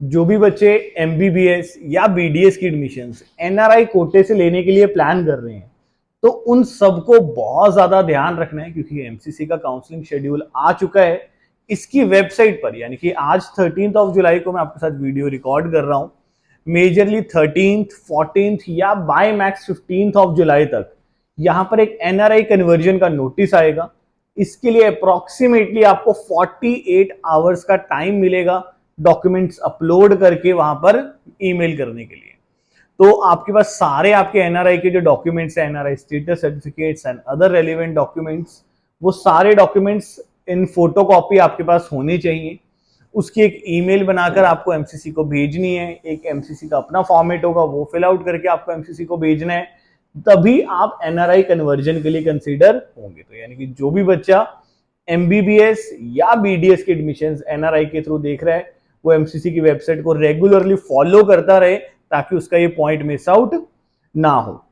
जो भी बच्चे एमबीबीएस या बीडीएस की एडमिशंस एनआरआई कोटे से लेने के लिए प्लान कर रहे हैं, तो उन सबको बहुत ज्यादा ध्यान रखना है, क्योंकि एमसीसी का काउंसलिंग शेड्यूल आ चुका है इसकी वेबसाइट पर। यानी कि आज 13 जुलाई को मैं आपके साथ वीडियो रिकॉर्ड कर रहा हूं। मेजरली 13, 14 या बाय मैक्स 15 जुलाई तक यहां पर एक एनआरआई कन्वर्जन का नोटिस आएगा। इसके लिए अप्रोक्सीमेटली आपको 48 आवर्स का टाइम मिलेगा डॉक्यूमेंट्स अपलोड करके वहां पर ईमेल करने के लिए। तो आपके पास सारे आपके एनआरआई के जो डॉक्यूमेंट्स है, NRI status certificates and other relevant documents, वो सारे डॉक्यूमेंट्स इन फोटोकॉपी आपके पास होनी चाहिए। उसकी एक ईमेल बनाकर आपको एमसीसी को भेजनी है। एक एमसीसी का अपना फॉर्मेट होगा, वो फिल आउट करके आपको एमसीसी को भेजना है, तभी आप एनआरआई कन्वर्जन के लिए कंसीडर होंगे। तो यानी कि जो भी बच्चा एमबीबीएस या बीडीएस की एडमिशन एनआरआई के थ्रू देख रहा है, वो एमसीसी की वेबसाइट को रेगुलरली फॉलो करता रहे, ताकि उसका ये पॉइंट मिस आउट ना हो।